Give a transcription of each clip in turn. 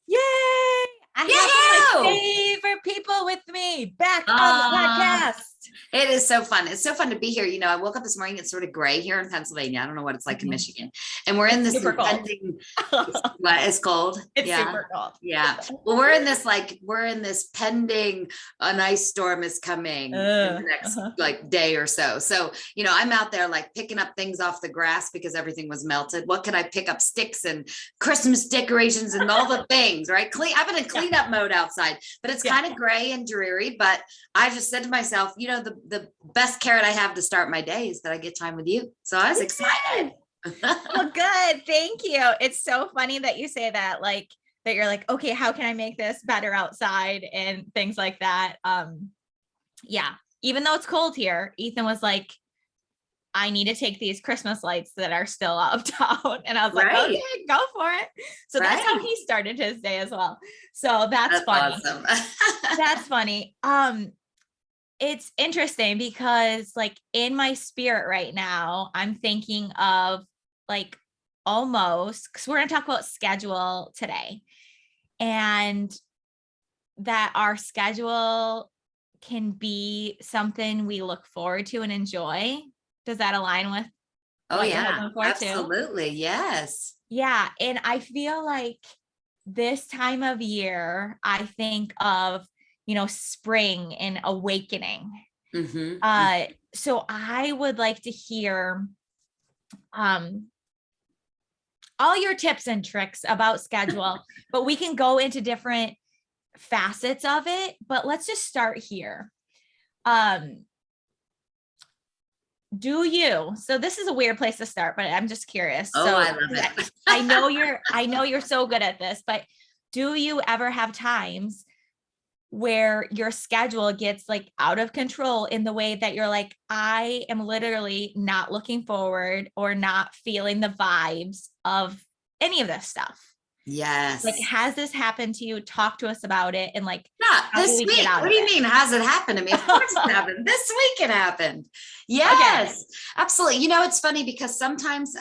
Yay! I have my favorite people with me back on the podcast. It is so fun. It's so fun to be here. I woke up this morning, it's sort of gray here in Pennsylvania. I don't know what it's like in Michigan. And we're in this impending, it's cold. It's super cold. Yeah. Well, we're in this pending, an ice storm is coming in the next day or so. So, I'm out there like picking up things off the grass because everything was melted. What could I pick up? Sticks and Christmas decorations and all the things, right? I've been in cleanup mode outside, but it's kind of gray and dreary. But I just said to myself, the best carrot I have to start my day is that I get time with you. So I was excited. Well, good. Thank you. It's so funny that you say that, like, that you're like, okay, how can I make this better outside and things like that. Yeah. Even though it's cold here, Ethan was like, I need to take these Christmas lights that are still uptown. And I was like, okay, go for it. So that's how he started his day as well. So that's funny. Awesome. That's funny. It's interesting because like in my spirit right now, I'm thinking of like almost, because we're going to talk about schedule today, and that our schedule can be something we look forward to and enjoy. Does that align with? Oh yeah, absolutely. Yes. Yeah. And I feel like this time of year, I think of, spring and awakening. So I would like to hear all your tips and tricks about schedule, but we can go into different facets of it. But let's just start here. So this is a weird place to start, but I'm just curious. Oh, so I love it. I know you're so good at this, but do you ever have times where your schedule gets like out of control in the way that you're like, I am literally not looking forward or not feeling the vibes of any of this stuff? Yes. Like, has this happened to you? Talk to us about it. And like, this week, what do you mean? Has it happened to me? Of course it happened. This week it happened. Yes, absolutely. It's funny because sometimes,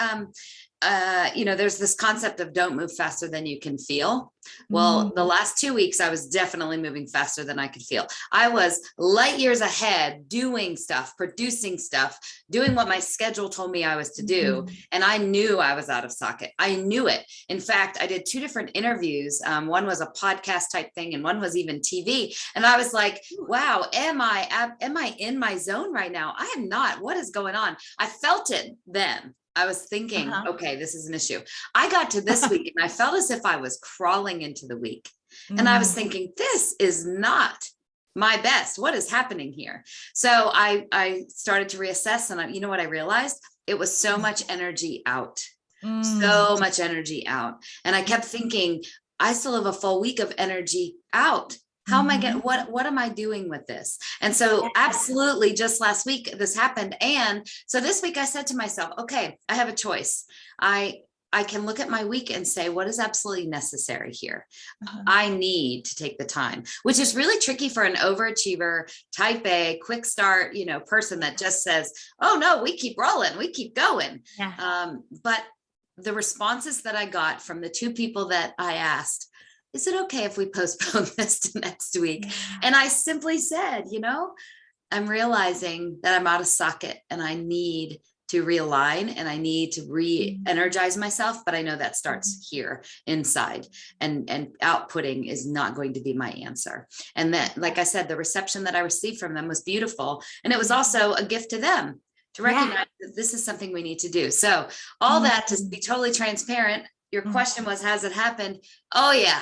there's this concept of don't move faster than you can feel. Well, the last 2 weeks, I was definitely moving faster than I could feel. I was light years ahead, doing stuff, producing stuff, doing what my schedule told me I was to do. And I knew I was out of socket. I knew it. In fact, I did 2 different interviews. One was a podcast type thing, and one was even TV. And I was like, wow, am I in my zone right now? I am not. What is going on? I felt it then. I was thinking, okay, this is an issue. I got to this week and I felt as if I was crawling into the week. And I was thinking, this is not my best. What is happening here? So I started to reassess, and you know what I realized? It was so much energy out, so much energy out. And I kept thinking, I still have a full week of energy out. How am I getting, what am I doing with this? And so absolutely just last week this happened. And so this week I said to myself, okay, I have a choice. I can look at my week and say, what is absolutely necessary here? I need to take the time, which is really tricky for an overachiever, type A, quick start, person that just says, oh no, we keep rolling, we keep going. But the responses that I got from the 2 people that I asked, is it okay if we postpone this to next week? And I simply said, I'm realizing that I'm out of socket and I need to realign and I need to re-energize myself. But I know that starts here inside, and outputting is not going to be my answer. And that, like I said, the reception that I received from them was beautiful. And it was also a gift to them to recognize that this is something we need to do. So all that, to be totally transparent, your question was, has it happened? Oh yeah.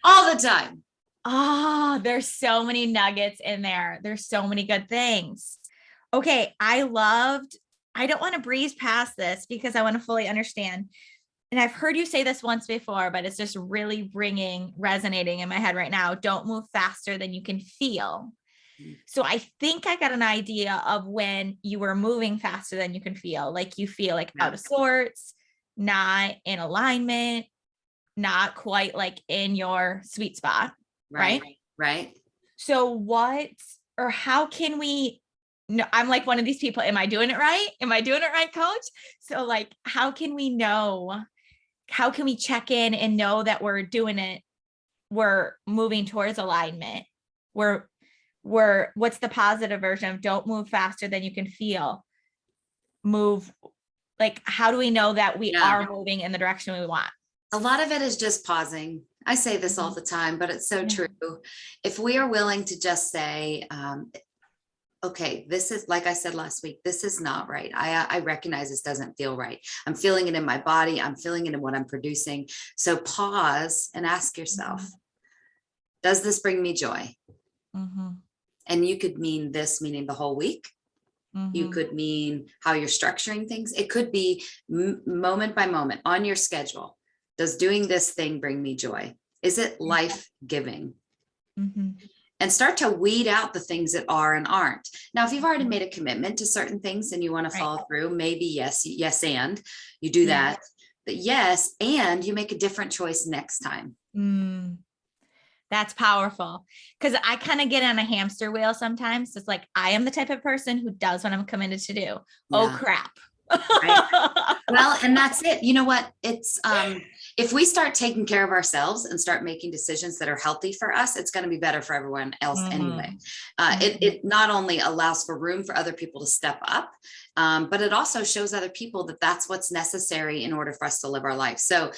All the time. Oh, there's so many nuggets in there. There's so many good things. Okay. I don't want to breeze past this because I want to fully understand. And I've heard you say this once before, but it's just really resonating in my head right now. Don't move faster than you can feel. So I think I got an idea of when you were moving faster than you can feel, like you feel like out of sorts, not in alignment, not quite like in your sweet spot. Right. So how can we know? I'm like one of these people. Am I doing it right? Am I doing it right, coach? So like, how can we know how can we check in and know that we're doing it? We're moving towards alignment. What's the positive version of don't move faster than you can feel? Move, like, how do we know that we are moving in the direction we want? A lot of it is just pausing. I say this all the time, but it's so true. If we are willing to just say, okay, this is, like I said last week, this is not right. I recognize this doesn't feel right. I'm feeling it in my body. I'm feeling it in what I'm producing. So pause and ask yourself, does this bring me joy? And you could mean this, meaning the whole week. You could mean how you're structuring things. It could be moment by moment on your schedule. Does doing this thing bring me joy? Is it life-giving? And start to weed out the things that are and aren't. Now, if you've already made a commitment to certain things and you want to follow through, maybe yes, and you do that. But yes, and you make a different choice next time. That's powerful, because I kind of get on a hamster wheel sometimes. It's like, I am the type of person who does what I'm committed to do. Oh, crap. Well, and that's it. You know what? It's if we start taking care of ourselves and start making decisions that are healthy for us, it's going to be better for everyone else anyway. It not only allows for room for other people to step up, but it also shows other people that that's what's necessary in order for us to live our life. So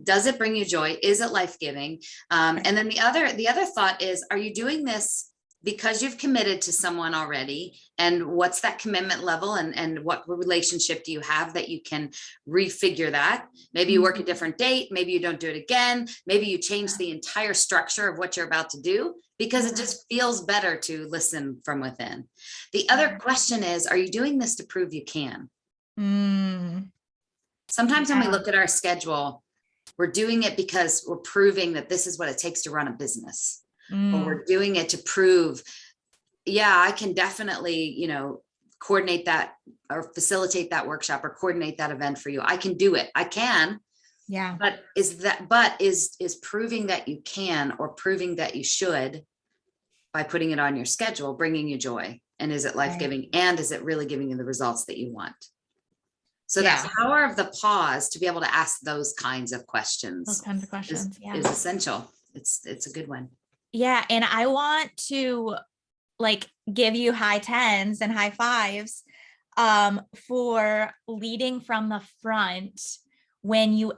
does it bring you joy? Is it life-giving? And then the other thought is, are you doing this because you've committed to someone already? And what's that commitment level, and what relationship do you have that you can refigure that? Maybe you work a different date. Maybe you don't do it again. Maybe you change the entire structure of what you're about to do because it just feels better to listen from within. The other question is, are you doing this to prove you can? Sometimes when we look at our schedule, we're doing it because we're proving that this is what it takes to run a business. Or we're doing it to prove, I can definitely, coordinate that or facilitate that workshop or coordinate that event for you. I can do it. I can. Yeah. But is proving that you can, or proving that you should, by putting it on your schedule, bringing you joy? And is it life-giving? And is it really giving you the results that you want? So that power of the pause to be able to ask those kinds of questions, is essential. It's a good one. Yeah. And I want to give you high 10s and high 5s for leading from the front. When you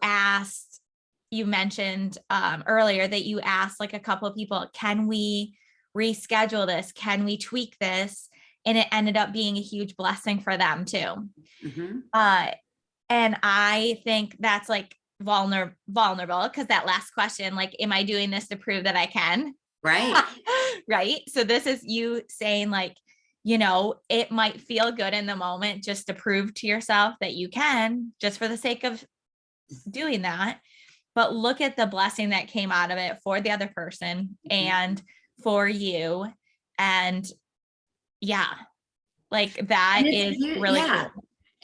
mentioned earlier that you asked a couple of people, can we reschedule this? Can we tweak this? And it ended up being a huge blessing for them too. And I think that's vulnerable, because that last question, am I doing this to prove that I can? Right. Right. So this is you saying it might feel good in the moment just to prove to yourself that you can, just for the sake of doing that. But look at the blessing that came out of it for the other person and for you. And that is really cool.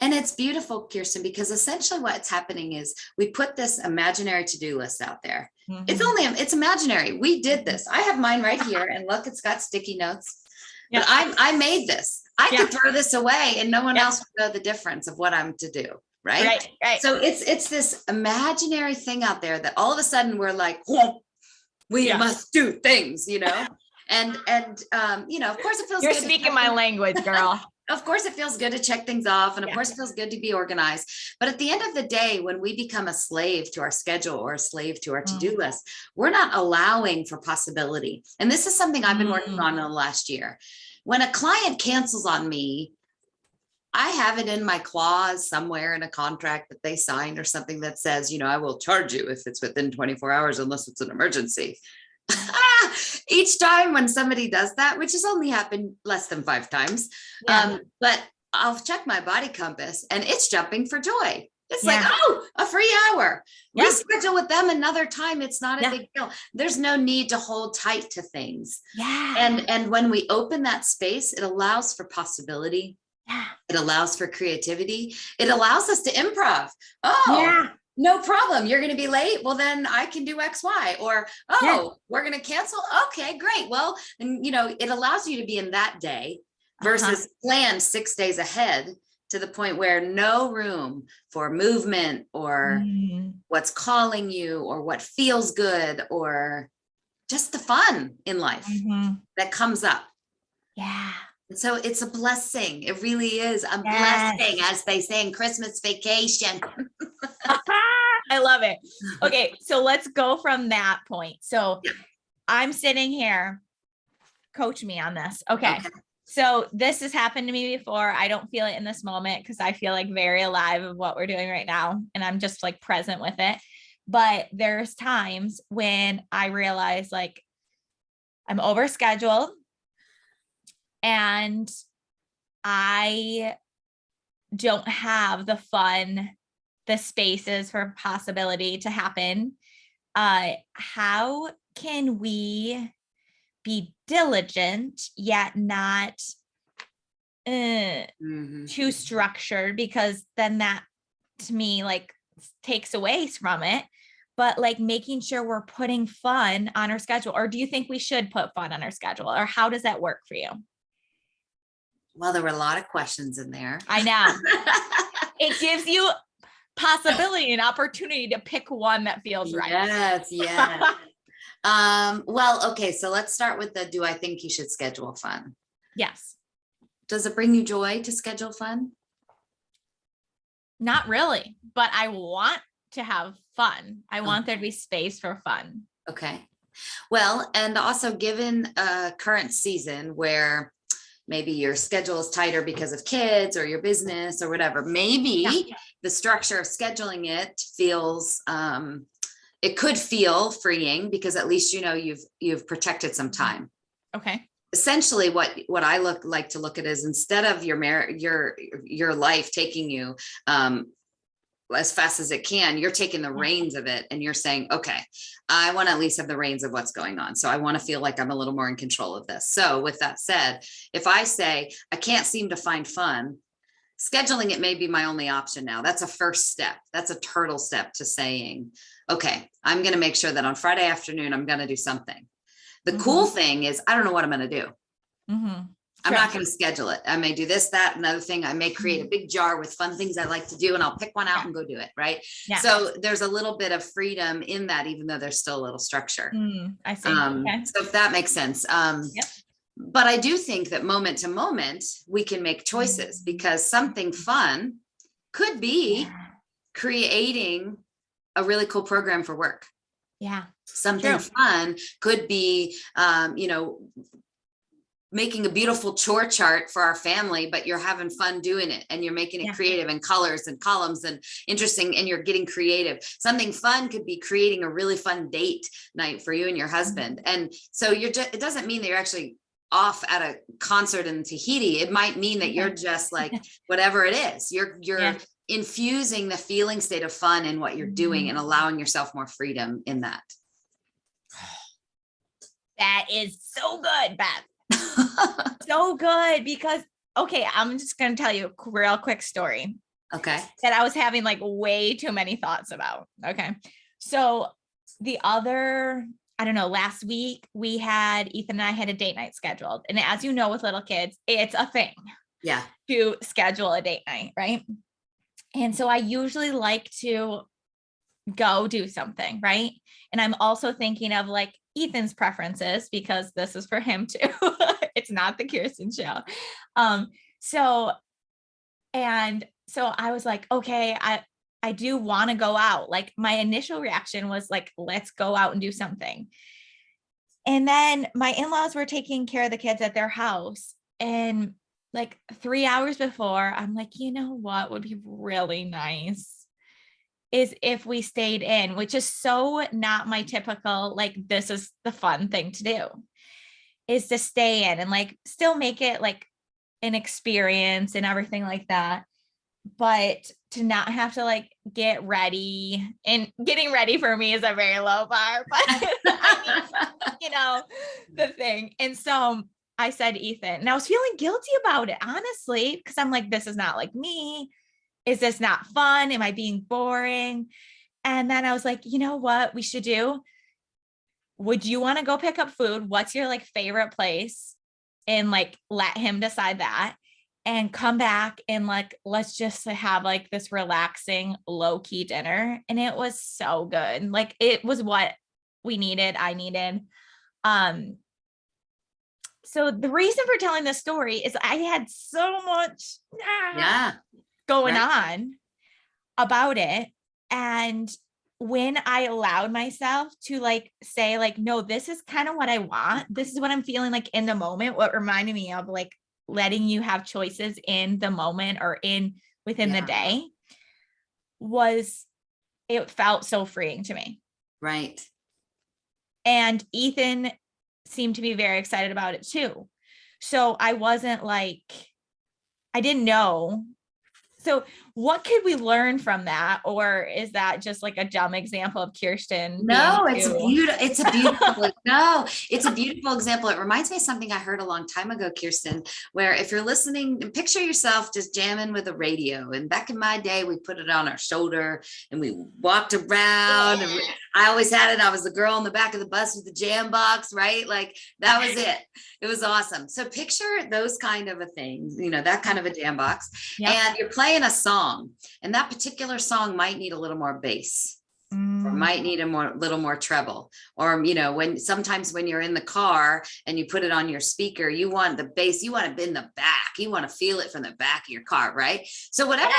And it's beautiful, Kirsten, because essentially what's happening is we put this imaginary to-do list out there. It's imaginary. We did this. I have mine right here, and look, it's got sticky notes. But I made this. I could throw this away and no one else would know the difference of what I'm to do. Right. So it's this imaginary thing out there that all of a sudden we're like, we must do things, and of course it feels You're good. Speaking my language, girl. Of course, it feels good to check things off. And of course, it feels good to be organized. But at the end of the day, when we become a slave to our schedule or a slave to our to-do list, we're not allowing for possibility. And this is something I've been working on in the last year. When a client cancels on me, I have it in my clause somewhere in a contract that they signed or something that says, I will charge you if it's within 24 hours, unless it's an emergency. Each time when somebody does that, which has only happened less than 5 times, but I'll check my body compass and it's jumping for joy. It's a free hour. Reschedule with them another time. It's not a big deal. There's no need to hold tight to things. And when we open that space, it allows for possibility. It allows for creativity. It allows us to improv. No problem. You're going to be late. Well, then I can do X, Y, or, we're going to cancel. Okay, great. Well, and it allows you to be in that day versus plan 6 days ahead to the point where no room for movement or what's calling you or what feels good or just the fun in life that comes up. Yeah. And so it's a blessing. It really is a blessing, as they say in Christmas Vacation. I love it. Okay. So let's go from that point. So I'm sitting here, coach me on this. Okay. So this has happened to me before. I don't feel it in this moment because I feel like very alive of what we're doing right now. And I'm just like present with it. But there's times when I realize like I'm overscheduled and I don't have the fun, the spaces for possibility to happen. How can we be diligent yet not too structured? Because then that to me like takes away from it, but like making sure we're putting fun on our schedule. Or do you think we should put fun on our schedule, or how does that work for you? Well, there were a lot of questions in there. I know. It gives you possibility and opportunity to pick one that feels right. Yes. Well, okay. So let's start with do I think you should schedule fun? Yes. Does it bring you joy to schedule fun? Not really, but I want to have fun. I want there to be space for fun. Okay. Well, and also given a current season where maybe your schedule is tighter because of kids or your business or whatever, maybe the structure of scheduling it feels, it could feel freeing because at least, you know, you've protected some time. Okay. Essentially what I like to look at is, instead of your life taking you, as fast as it can, you're taking the reins of it and you're saying, okay, I want to at least have the reins of what's going on. So I want to feel like I'm a little more in control of this. So with that said, if I say I can't seem to find fun, scheduling it may be my only option now. That's a first step. That's a turtle step to saying, okay, I'm going to make sure that on Friday afternoon, I'm going to do something. The cool thing is, I don't know what I'm going to do. I'm not going to schedule it. I may do this, that, another thing. I may create a big jar with fun things I like to do, and I'll pick one out and go do it. Right. So there's a little bit of freedom in that, even though there's still a little structure. I see. So if that makes sense. But I do think that moment to moment, we can make choices, because something fun could be creating a really cool program for work. Something fun could be, making a beautiful chore chart for our family, but you're having fun doing it and you're making it creative and colors and columns and interesting, and you're getting creative. Something fun could be creating a really fun date night for you and your husband. And so it doesn't mean that you're actually off at a concert in Tahiti. It might mean that you're just like, whatever it is, you're infusing the feeling state of fun in what you're doing and allowing yourself more freedom in that. That is so good, Beth. So good, because okay, I'm just going to tell you a real quick story. Okay. That I was having like way too many thoughts about. Okay. So last week Ethan and I had a date night scheduled. And as you know, with little kids, it's a thing. To schedule a date night. Right. And so I usually like to go do something. Right. And I'm also thinking of like Ethan's preferences, because this is for him too. It's not the Kirsten show. So I was like, okay, I do want to go out. Like my initial reaction was like, let's go out and do something. And then my in-laws were taking care of the kids at their house. And like 3 hours before, I'm like, you know what would be really nice is if we stayed in, which is so not my typical, like, this is the fun thing to do, is to stay in and like still make it like an experience and everything like that. But to not have to like get ready, and getting ready for me is a very low bar, but I mean, the thing. And so I said, Ethan, and I was feeling guilty about it, honestly, because I'm like, this is not like me. Is this not fun? Am I being boring? And then I was like, you know what we should do? Would you want to go pick up food? What's your like favorite place? And like, let him decide that. and come back and like, let's just have like this relaxing low key dinner. And it was so good. Like it was what we needed. I needed. So the reason for telling this story is I had so much going on about it. And when I allowed myself to like say like, no, this is kind of what I want. This is what I'm feeling like in the moment. What reminded me of like letting you have choices in the moment or within the day was, it felt so freeing to me. Right. And Ethan seemed to be very excited about it too. So I wasn't like, I didn't know. So what could we learn from that? Or is that just like a dumb example of Kirsten? No, it's a beautiful example. It reminds me of something I heard a long time ago, Kirsten, where if you're listening, picture yourself just jamming with a radio. And back in my day, we put it on our shoulder and we walked around. And I always had it. I was the girl in the back of the bus with the jam box, right? Like that was it. It was awesome. So picture those kind of a thing, that kind of a jam box. Yep. And you're playing a song, and that particular song might need a little more bass. Or might need little more treble, or sometimes when you're in the car and you put it on your speaker, you want the bass, you want it in the back, you want to feel it from the back of your car, right? So whatever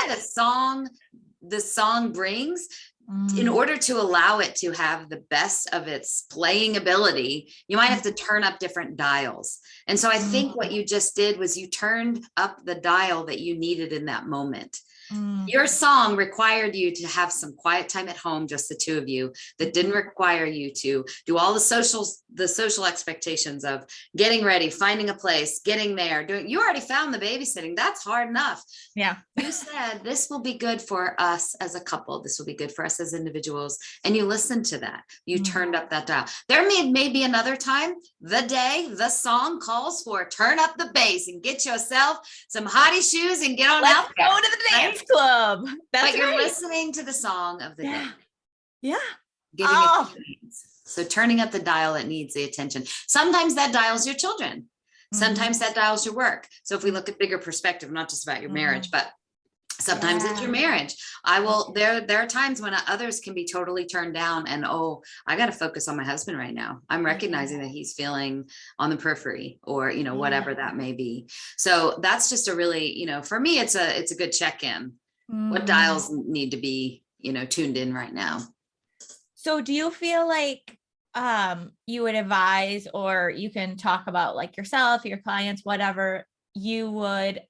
the song brings, in order to allow it to have the best of its playing ability, you might have to turn up different dials. And so I think what you just did was you turned up the dial that you needed in that moment. Your song required you to have some quiet time at home, just the two of you, that didn't require you to do all the social expectations of getting ready, finding a place, getting there, you already found the babysitting. That's hard enough. Yeah. You said, this will be good for us as a couple. This will be good for us as individuals. And you listened to that. You turned up that dial. There may be another time, the song calls for turn up the bass and get yourself some hottie shoes and get on out there. Go to the dance club. But you're listening to the song of the day. Yeah. Giving it so turning up the dial that needs the attention. Sometimes that dials your children. Sometimes that dials your work. So if we look at bigger perspective, not just about your marriage, but sometimes it's your marriage. There are times when others can be totally turned down and, I got to focus on my husband right now. I'm recognizing that he's feeling on the periphery or, whatever that may be. So that's just a really, for me, it's a good check-in. What dials need to be, tuned in right now? So do you feel like you would advise, or you can talk about like yourself, your clients, whatever, you would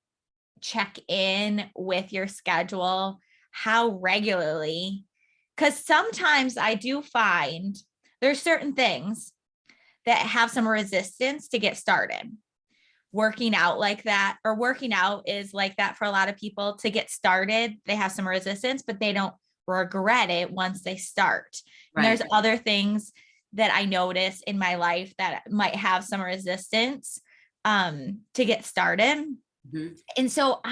check in with your schedule, how regularly? Because sometimes I do find there's certain things that have some resistance to get started. Working out like that, or working out is like that for a lot of people. To get started, they have some resistance, but they don't regret it once they start. Right. And there's other things that I notice in my life that might have some resistance to get started. And so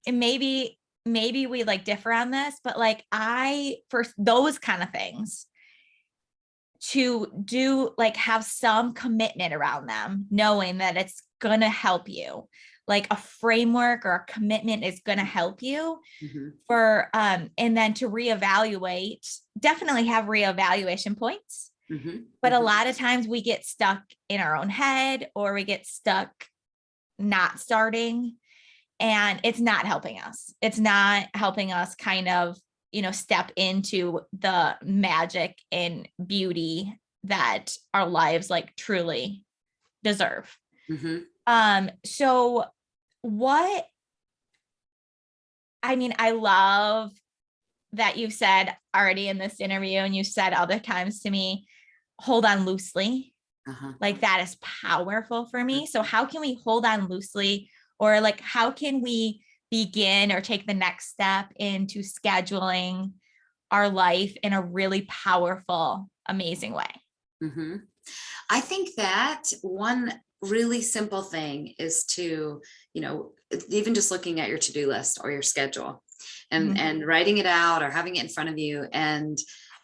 maybe we like differ on this, but like for those kind of things, to do like have some commitment around them, knowing that it's going to help you, like a framework or a commitment is going to help you for, and then to reevaluate, definitely have reevaluation points. But a lot of times we get stuck in our own head, or we get stuck not starting, and it's not helping us. It's not helping us kind of, step into the magic and beauty that our lives like truly deserve. So I love that you've said already in this interview, and you've said other times to me, hold on loosely. Like that is powerful for me. So how can we hold on loosely, or like, how can we begin or take the next step into scheduling our life in a really powerful, amazing way? I think that one really simple thing is to, even just looking at your to-do list or your schedule and writing it out or having it in front of you and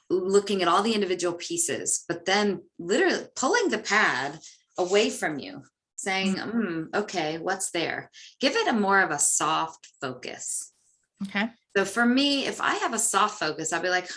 looking at all the individual pieces, but then literally pulling the pad away from you. saying, okay, what's there? Give it a more of a soft focus. Okay. So for me, if I have a soft focus, I'll be like,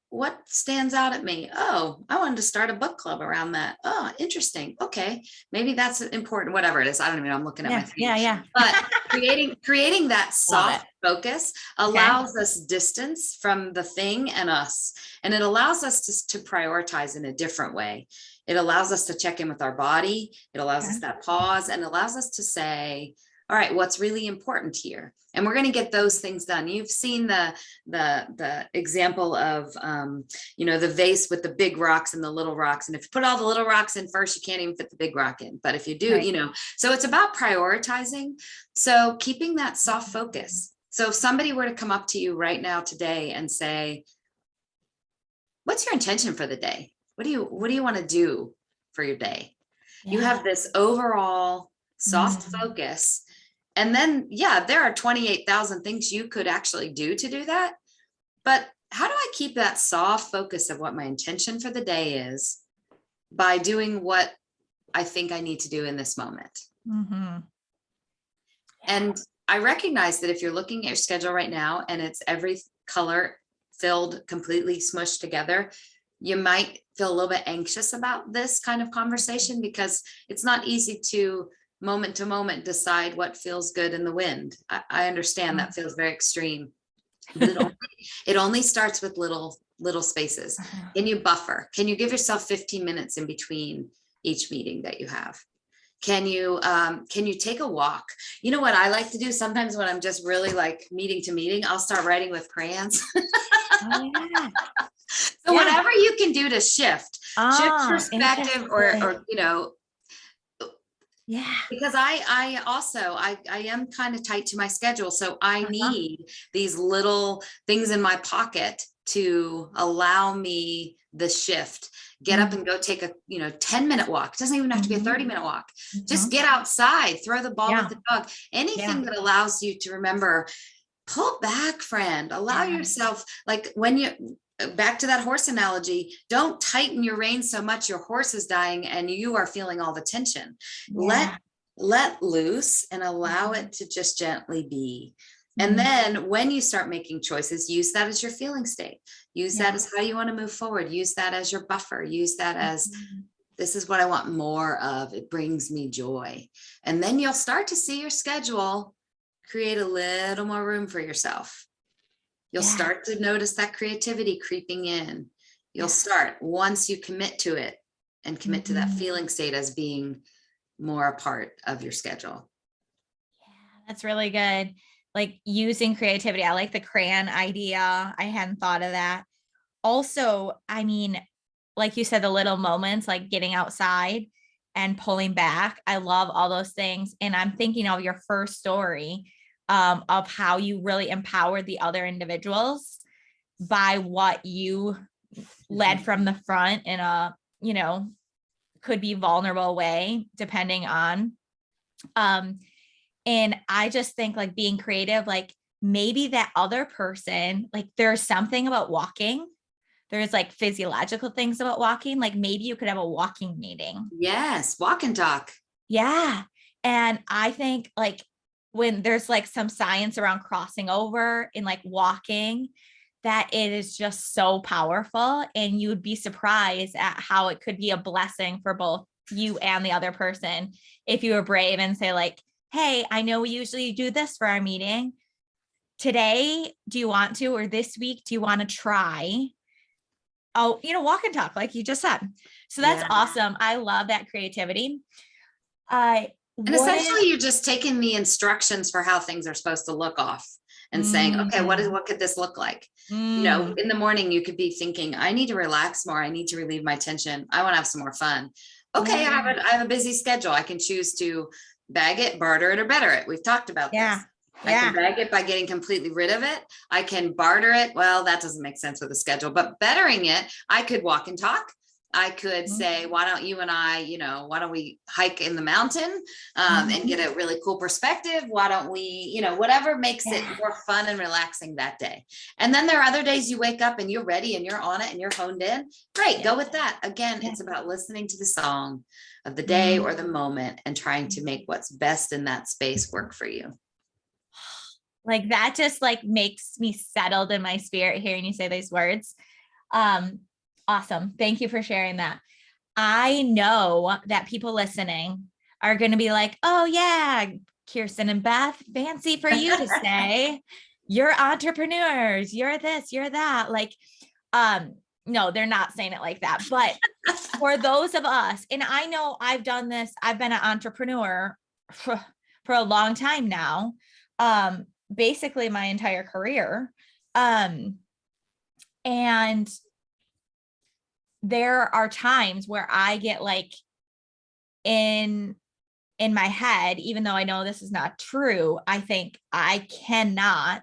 what stands out at me? Oh, I wanted to start a book club around that. Oh, interesting. Okay. Maybe that's important, whatever it is. I don't even know. I'm looking at my thing. Yeah. But creating that soft focus allows us distance from the thing and us. And it allows us to prioritize in a different way. It allows us to check in with our body. It allows us that pause and allows us to say, all right, what's really important here? And we're going to get those things done. You've seen the example of, the vase with the big rocks and the little rocks. And if you put all the little rocks in first, you can't even fit the big rock in. But if you do, so it's about prioritizing. So keeping that soft focus. So if somebody were to come up to you right now today and say, what's your intention for the day? What do you want to do for your day? Yeah. You have this overall soft focus. And then, there are 28,000 things you could actually do to do that. But how do I keep that soft focus of what my intention for the day is by doing what I think I need to do in this moment? Mm-hmm. And I recognize that if you're looking at your schedule right now and it's every color filled, completely smushed together, you might feel a little bit anxious about this kind of conversation because it's not easy to moment decide what feels good in the wind. I understand that feels very extreme. But it only starts with little spaces. Can you buffer? Can you give yourself 15 minutes in between each meeting that you have? Can you take a walk? You know what I like to do sometimes when I'm just really like meeting to meeting, I'll start writing with crayons. Oh, yeah. So whatever you can do to shift perspective or yeah, because I also am kind of tight to my schedule. So I need these little things in my pocket to allow me the shift. Get up and go take a 10-minute walk. It doesn't even have to be a 30-minute walk. Just get outside, throw the ball with the dog. Anything that allows you to remember, pull back, friend. Allow yourself, like when you back to that horse analogy, don't tighten your reins so much your horse is dying and you are feeling all the tension. Let loose and allow it to just gently be. And then when you start making choices, use that as your feeling state. Use that as how you want to move forward. Use that as your buffer. Use that as, this is what I want more of. It brings me joy. And then you'll start to see your schedule create a little more room for yourself. You'll start to notice that creativity creeping in. You'll start, once you commit to it and commit to that feeling state as being more a part of your schedule. Yeah, that's really good. Like using creativity. I like the crayon idea. I hadn't thought of that. Also, I mean, like you said, the little moments, like getting outside and pulling back. I love all those things. And I'm thinking of your first story of how you really empowered the other individuals by what you led from the front in a, could be vulnerable way, depending on. And I just think like being creative, like maybe that other person, like there's something about walking. There's like physiological things about walking. Like maybe you could have a walking meeting. Yes. Walk and talk. Yeah. And I think like when there's like some science around crossing over and like walking, that it is just so powerful. And you would be surprised at how it could be a blessing for both you and the other person. If you were brave and say like, hey, I know we usually do this for our meeting. Today, do you want to, or this week, do you want to try? Oh, walk and talk, like you just said. So that's awesome. I love that creativity. And essentially you're just taking the instructions for how things are supposed to look off and saying, okay, what could this look like? In the morning, you could be thinking, I need to relax more. I need to relieve my tension. I want to have some more fun. Okay. I have a busy schedule. I can choose to bag it, barter it, or better it. We've talked about this. I can bag it by getting completely rid of it. I can barter it. Well, that doesn't make sense with a schedule, but bettering it, I could walk and talk. I could say, why don't you and I, why don't we hike in the mountain and get a really cool perspective? Why don't we, whatever makes it more fun and relaxing that day. And then there are other days you wake up and you're ready and you're on it and you're honed in. Great. Go with that. Again, it's about listening to the song of the day or the moment and trying to make what's best in that space work for you. Like that just like makes me settled in my spirit hearing you say these words. Awesome. Thank you for sharing that. I know that people listening are going to be like, oh yeah, Kirsten and Beth, fancy for you to say you're entrepreneurs, you're this, you're that. Like, no, they're not saying it like that, but for those of us, and I know I've done this, I've been an entrepreneur for a long time now. Basically my entire career. And there are times where I get like in my head, even though I know this is not true, I think I cannot,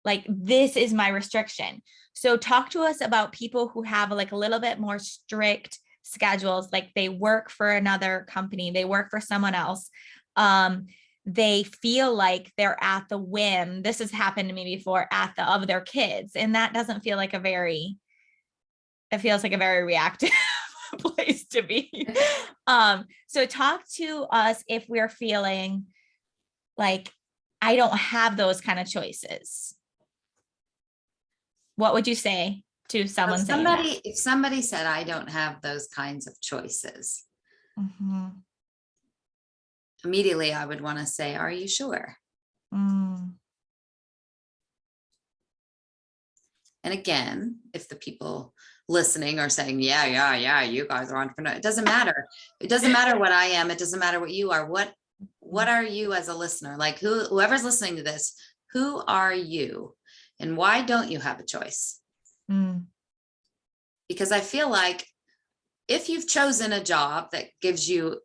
like, this is my restriction. So talk to us about people who have like a little bit more strict schedules, like they work for another company, they work for someone else. They feel like they're at the whim. This has happened to me before of their kids. And that doesn't feel like it feels like a very reactive place to be. So talk to us if we're feeling like I don't have those kind of choices. What would you say to someone saying that? If somebody said, I don't have those kinds of choices, immediately I would want to say, are you sure? And again, if the people listening are saying, yeah, you guys are entrepreneurs, it doesn't matter. It doesn't matter what I am. It doesn't matter what you are. What are you as a listener? Like whoever's listening to this, who are you and why don't you have a choice? Because I feel like if you've chosen a job that gives you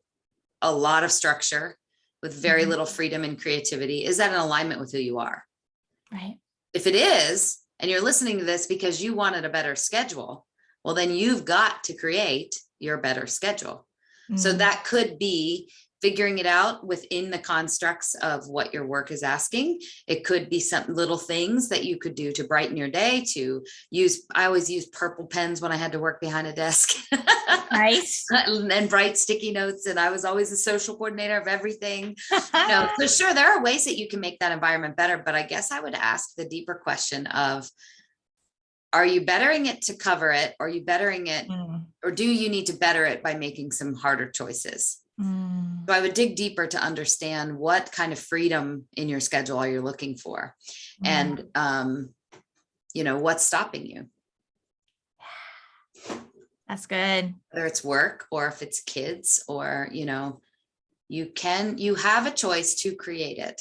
a lot of structure with very little freedom and creativity, is that in alignment with who you are? Right. If it is, and you're listening to this because you wanted a better schedule, well, then you've got to create your better schedule. So that could be figuring it out within the constructs of what your work is asking. It could be some little things that you could do to brighten your day, I always used purple pens when I had to work behind a desk. Nice. And bright sticky notes. And I was always the social coordinator of everything. So sure, there are ways that you can make that environment better, but I guess I would ask the deeper question of, are you bettering it to cover it? Or are you bettering it, or do you need to better it by making some harder choices? So I would dig deeper to understand what kind of freedom in your schedule are you looking for, and what's stopping you. That's good. Whether it's work or if it's kids, or you have a choice to create it.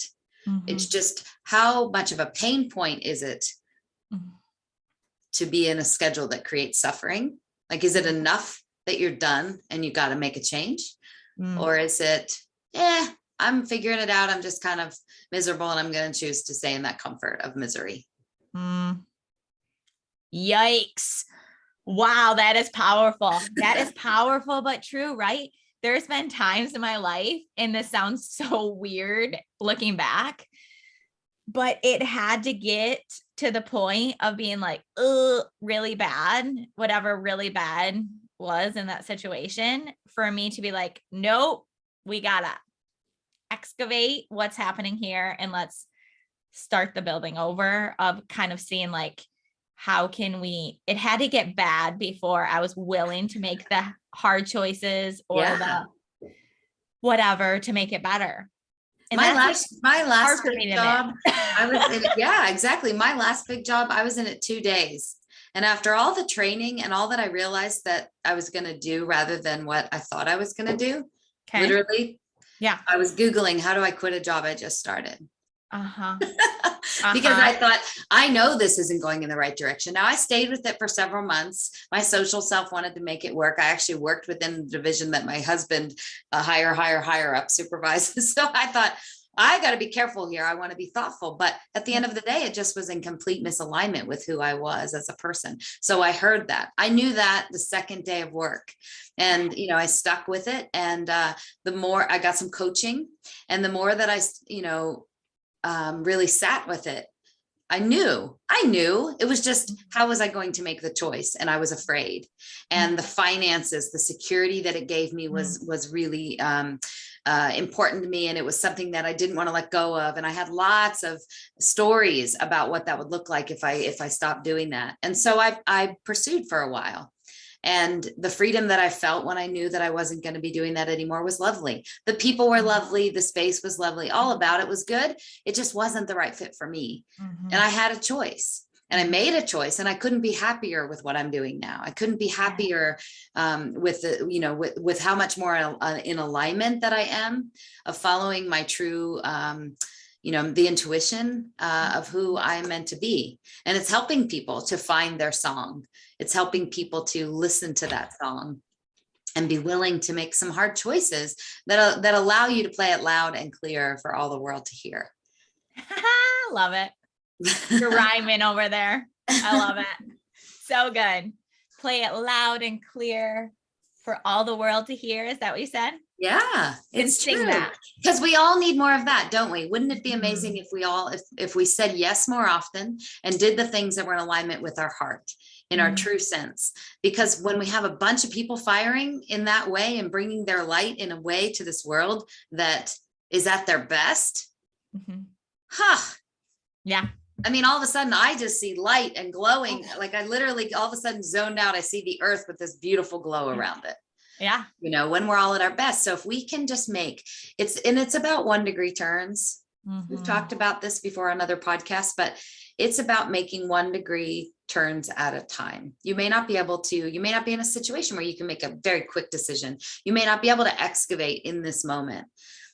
It's just how much of a pain point is it to be in a schedule that creates suffering? Like, is it enough that you're done and you got to make a change? Or is it, I'm figuring it out, I'm just kind of miserable and I'm going to choose to stay in that comfort of misery? Yikes. Wow, that is powerful. That is powerful, but true, right? There's been times in my life, and this sounds so weird looking back, but it had to get to the point of being like, really bad, whatever really bad was in that situation, for me to be like, nope, we gotta excavate what's happening here and let's start the building over, of kind of seeing like, how can we, it had to get bad before I was willing to make the hard choices or the whatever to make it better. And my last big job, I was in it. Yeah, exactly. My last big job, I was in it 2 days. And after all the training and all that I realized that I was going to do rather than what I thought I was going to do, literally, I was Googling, how do I quit a job I just started? Because I thought, I know this isn't going in the right direction. Now I stayed with it for several months. My social self wanted to make it work. I actually worked within the division that my husband, higher up supervises. So I thought, I got to be careful here. I want to be thoughtful. But at the end of the day, it just was in complete misalignment with who I was as a person. So I heard that. I knew that the second day of work. And, I stuck with it. And the more I got some coaching, and the more that I, really sat with it, I knew it was just, how was I going to make the choice? And I was afraid. And the finances, the security that it gave me was really important to me. And it was something that I didn't want to let go of. And I had lots of stories about what that would look like if I stopped doing that. And so I pursued for a while. And the freedom that I felt when I knew that I wasn't going to be doing that anymore was lovely. The people were lovely. The space was lovely. All about it was good. It just wasn't the right fit for me. And I had a choice, and I made a choice, and I couldn't be happier with what I'm doing now. I couldn't be happier with how much more in alignment that I am of following my true, the intuition of who I'm meant to be. And it's helping people to find their song. It's helping people to listen to that song and be willing to make some hard choices that allow you to play it loud and clear for all the world to hear. Love it. You're rhyming over there. I love it. So good. Play it loud and clear for all the world to hear. Is that what you said? Yeah, it's true. Because we all need more of that, don't we? Wouldn't it be amazing if we all, if we said yes more often and did the things that were in alignment with our heart, in our true sense? Because when we have a bunch of people firing in that way and bringing their light in a way to this world that is at their best, yeah. I mean, all of a sudden I just see light and glowing. Like I literally all of a sudden zoned out. I see the earth with this beautiful glow around it. Yeah. When we're all at our best. So if we can just make it's about 1 degree turns. We've talked about this before on other podcasts, but it's about making 1 degree turns at a time. You may not be in a situation where you can make a very quick decision. You may not be able to excavate in this moment,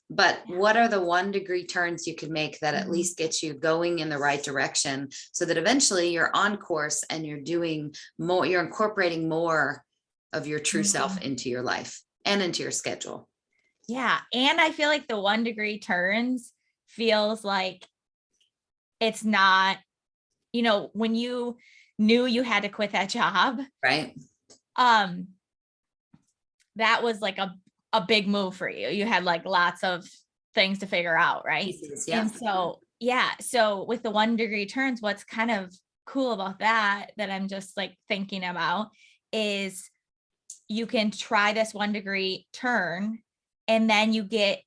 but what are the 1 degree turns you can make that at least get you going in the right direction, so that eventually you're on course and you're doing more, you're incorporating more of your true self into your life and into your schedule. Yeah. And I feel like the 1 degree turns feels like it's not, when you knew you had to quit that job, right? That was like a big move for you. You had like lots of things to figure out, right? Yeah. And so with the 1 degree turns, what's kind of cool about that I'm just like thinking about is you can try this 1 degree turn, and then you get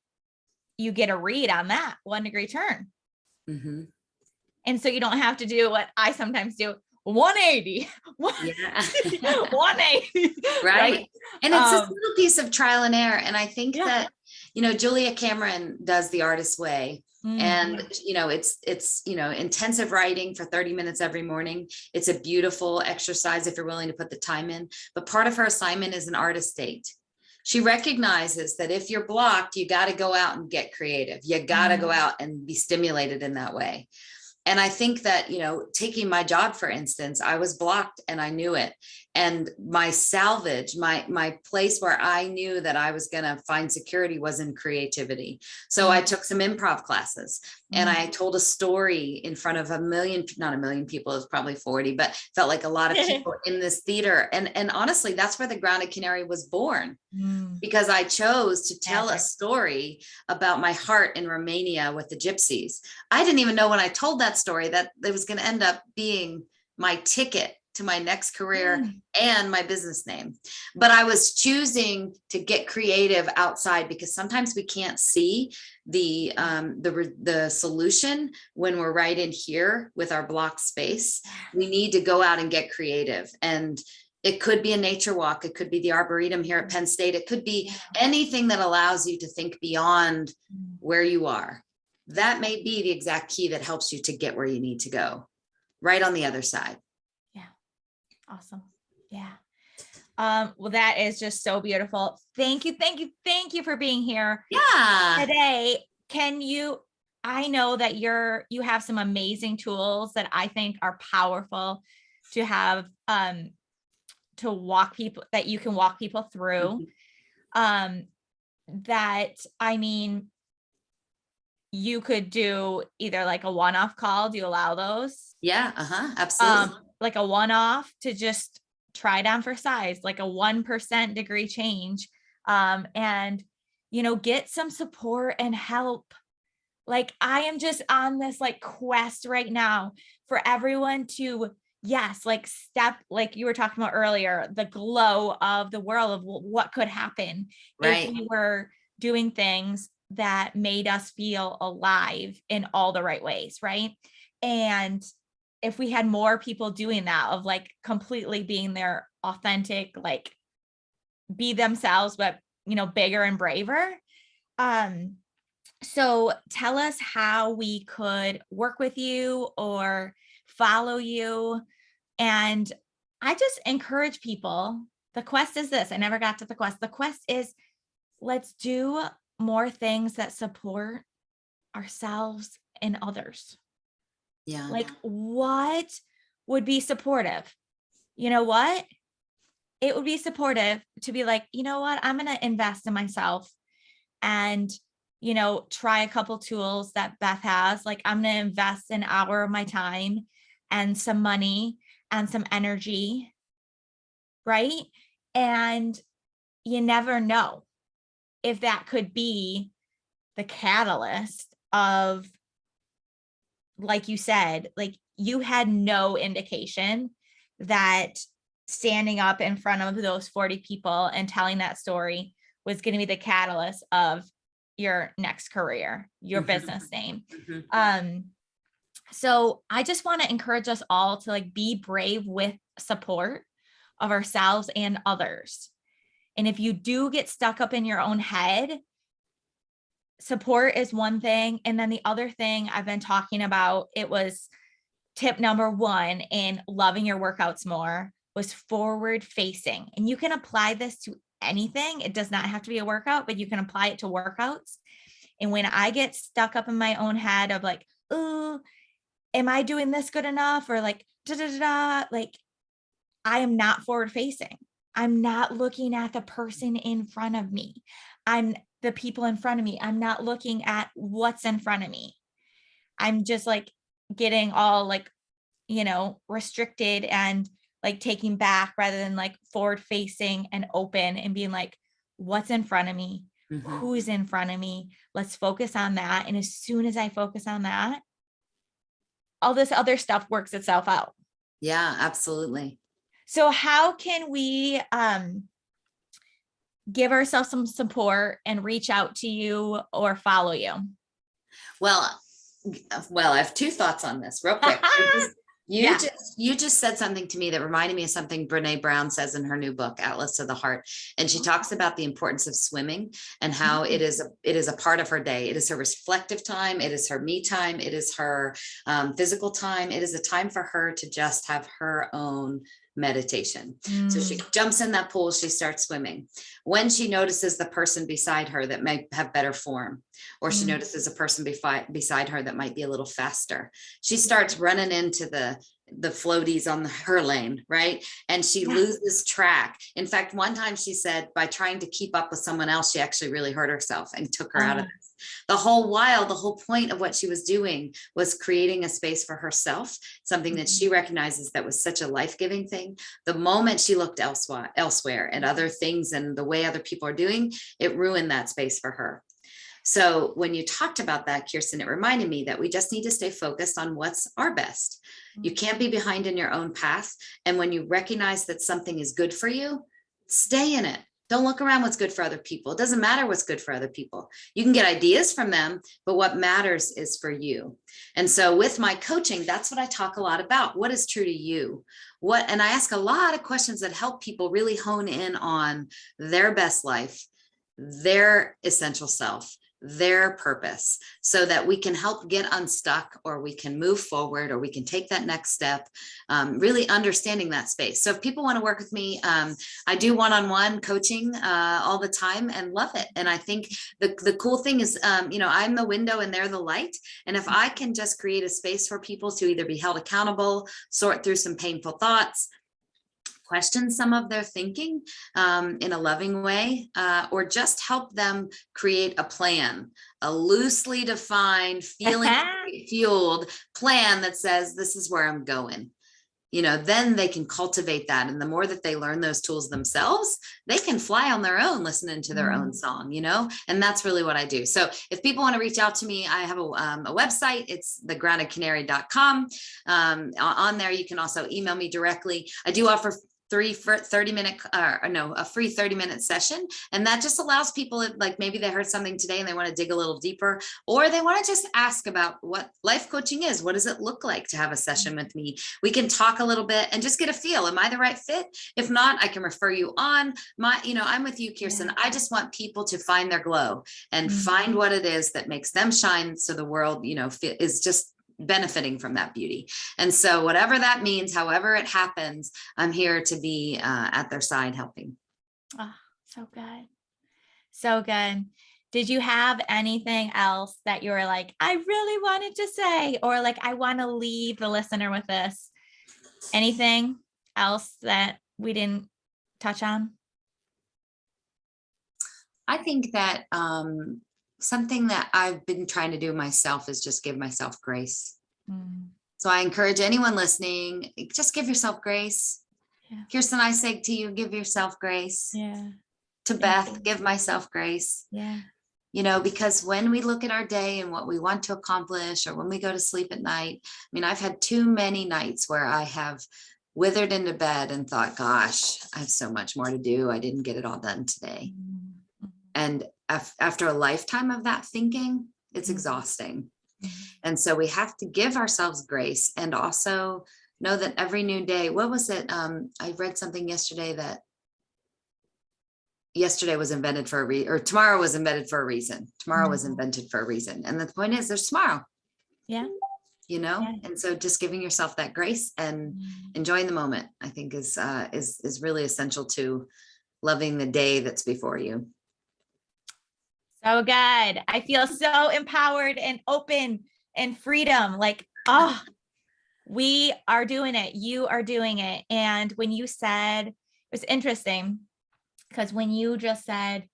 a read on that 1 degree turn. And so you don't have to do what I sometimes do, 180, 180. Right. And it's this little piece of trial and error. And I think that, Julia Cameron does The Artist's Way. And, it's intensive writing for 30 minutes every morning. It's a beautiful exercise if you're willing to put the time in. But part of her assignment is an artist date. She recognizes that if you're blocked, you got to go out and get creative. You got to go out and be stimulated in that way. And I think that, taking my job, for instance, I was blocked and I knew it. And my salvage, my place where I knew that I was going to find security was in creativity. So I took some improv classes and I told a story in front of not a million people, it was probably 40, but felt like a lot of people in this theater. And honestly, that's where the Grounded Canary was born, because I chose to tell a story about my heart in Romania with the gypsies. I didn't even know when I told that story that it was going to end up being my ticket to my next career and my business name. But I was choosing to get creative outside, because sometimes we can't see the solution when we're right in here with our blocked space. We need to go out and get creative. And it could be a nature walk. It could be the Arboretum here at Penn State. It could be anything that allows you to think beyond where you are. That may be the exact key that helps you to get where you need to go, right on the other side. Awesome. Yeah. Well, that is just so beautiful. Thank you for being here today. I know that you have some amazing tools that I think are powerful to have, that you can walk people through. you could do either like a one-off call. Do you allow those? Yeah. Absolutely. Like a one-off to just try it on for size, like a 1% degree change. And, get some support and help. Like, I am just on this like quest right now for everyone to, yes, like step, like you were talking about earlier, the glow of the world of what could happen if we were doing things that made us feel alive in all the right ways. Right. And if we had more people doing that, of like completely being their authentic, like be themselves, but bigger and braver. So tell us how we could work with you or follow you. And I just encourage people. The quest is this. I never got to the quest. The quest is, let's do more things that support ourselves and others. Yeah. Like, what would be supportive? You know what? It would be supportive to be like, you know what? I'm going to invest in myself and, try a couple tools that Beth has. Like, I'm going to invest an hour of my time and some money and some energy. Right. And you never know if that could be the catalyst of, like you said, like you had no indication that standing up in front of those 40 people and telling that story was going to be the catalyst of your next career, your business name. So I just want to encourage us all to like be brave with support of ourselves and others. And if you do get stuck up in your own head, support is one thing. And then the other thing I've been talking about, it was tip number 1 in loving your workouts more, was forward facing. And you can apply this to anything. It does not have to be a workout, but you can apply it to workouts. And when I get stuck up in my own head of like, oh, am I doing this good enough? Or like, like I am not forward facing. I'm not looking at the person in front of me. I'm the people in front of me. I'm not looking at what's in front of me. I'm just like getting all like, restricted and like taking back rather than like forward facing and open and being like, what's in front of me? Who's in front of me? Let's focus on that. And as soon as I focus on that, all this other stuff works itself out. Yeah, absolutely. So how can we give ourselves some support and reach out to you or follow you? Well, I have 2 thoughts on this real quick. You just said something to me that reminded me of something Brene Brown says in her new book, Atlas to the Heart. And she talks about the importance of swimming and how it is a part of her day. It is her reflective time. It is her me time. It is her physical time. It is a time for her to just have her own meditation. So she jumps in that pool, she starts swimming. When she notices the person beside her that may have better form, or she notices a person beside her that might be a little faster, she starts running into the floaties on her lane, right? And she loses track. In fact, one time she said by trying to keep up with someone else, she actually really hurt herself and took her out of this. The whole point of what she was doing was creating a space for herself, something that she recognizes that was such a life-giving thing. The moment she looked elsewhere and other things and the way other people are doing, it ruined that space for her. So when you talked about that, Kirsten, it reminded me that we just need to stay focused on what's our best. You can't be behind in your own path. And when you recognize that something is good for you, stay in it. Don't look around what's good for other people. It doesn't matter what's good for other people. You can get ideas from them, but what matters is for you. And so with my coaching, that's what I talk a lot about. What is true to you? And I ask a lot of questions that help people really hone in on their best life, their essential self, their purpose, so that we can help get unstuck, or we can move forward, or we can take that next step, really understanding that space. So if people want to work with me, I do one-on-one coaching all the time and love it. And I think the cool thing is, I'm the window and they're the light. And if I can just create a space for people to either be held accountable, sort through some painful thoughts, question some of their thinking in a loving way, or just help them create a plan, a loosely defined, feeling fueled plan that says, this is where I'm going. Then they can cultivate that. And the more that they learn those tools themselves, they can fly on their own, listening to their own song, and that's really what I do. So if people want to reach out to me, I have a website. It's thegroundedcanary.com. On there, you can also email me directly. I do offer a free 30-minute session. And that just allows people, like maybe they heard something today and they want to dig a little deeper, or they want to just ask about what life coaching is. What does it look like to have a session with me? We can talk a little bit and just get a feel. Am I the right fit? If not, I can refer you on. I'm with you, Kirsten. Yeah. I just want people to find their glow and find what it is that makes them shine. So the world, is just benefiting from that beauty. And so whatever that means, however it happens, I'm here to be at their side helping. Oh, so good. So good. Did you have anything else that you were like, I really wanted to say, or like, I want to leave the listener with this? Anything else that we didn't touch on? I think that something that I've been trying to do myself is just give myself grace. So I encourage anyone listening, just give yourself grace. Yeah. Kirsten, I say to you, give yourself grace. Yeah. To Beth, give myself grace. Yeah. Because when we look at our day and what we want to accomplish, or when we go to sleep at night, I've had too many nights where I have withered into bed and thought, gosh, I have so much more to do. I didn't get it all done today. And after a lifetime of that thinking, it's exhausting. And so we have to give ourselves grace, and also know that every new day, what was it? I read something yesterday that yesterday was invented for a reason, or tomorrow was invented for a reason. Tomorrow was invented for a reason. And the point is, there's tomorrow. Yeah. And so just giving yourself that grace and enjoying the moment, I think is really essential to loving the day that's before you. So good. I feel so empowered and open and freedom. Like, we are doing it. You are doing it. And when you said, it was interesting because when you just said,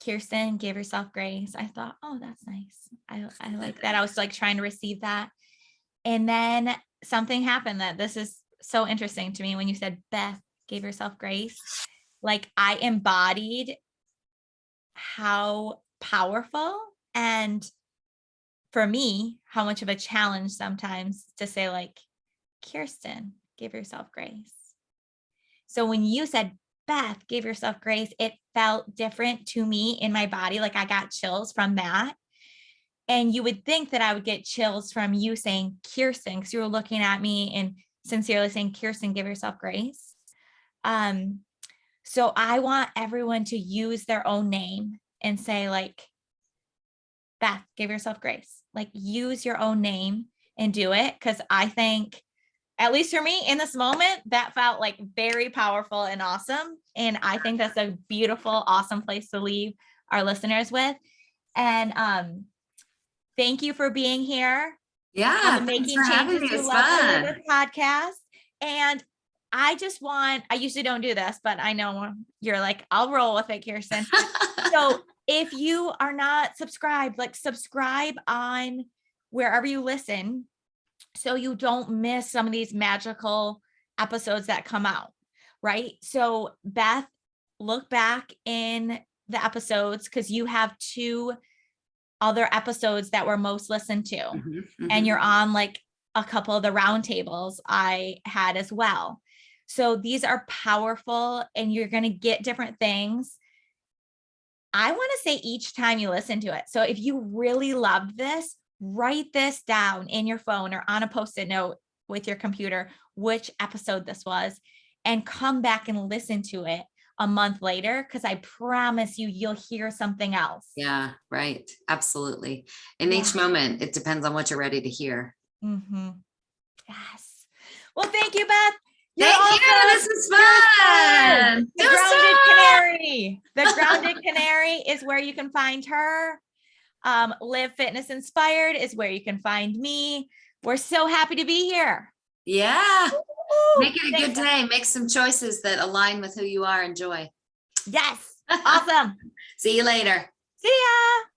Kirsten, give yourself grace, I thought, oh, that's nice. I like that. I was like trying to receive that. And then something happened that this is so interesting to me. When you said, Beth, give yourself grace, like I embodied how powerful, and for me, how much of a challenge sometimes to say, like, Kirsten, give yourself grace. So when you said, Beth, give yourself grace, it felt different to me in my body. Like I got chills from that. And you would think that I would get chills from you saying Kirsten, because you were looking at me and sincerely saying, Kirsten, give yourself grace. So I want everyone to use their own name and say, like, Beth, give yourself grace. Like, use your own name and do it. Because I think, at least for me in this moment, that felt like very powerful and awesome. And I think that's a beautiful, awesome place to leave our listeners with. And thank you for being here. Yeah. Making changes to love this podcast. And I usually don't do this, but I know you're like, I'll roll with it, Kirsten. So if you are not subscribed, like subscribe on wherever you listen, so you don't miss some of these magical episodes that come out, right? So Beth, look back in the episodes, because you have 2 other episodes that were most listened to, and you're on like a couple of the roundtables I had as well. So these are powerful, and you're going to get different things. I want to say each time you listen to it. So if you really loved this, write this down in your phone or on a Post-it note with your computer, which episode this was, and come back and listen to it a month later, because I promise you, you'll hear something else. Yeah, right. Absolutely. In each moment, it depends on what you're ready to hear. Yes. Well, thank you, Beth. Thank you. This is fun. The Grounded Canary. The Grounded Canary is where you can find her. Live Fitness Inspired is where you can find me. We're so happy to be here. Yeah. Make it a good day. Make some choices that align with who you are and joy. Yes. Awesome. See you later. See ya.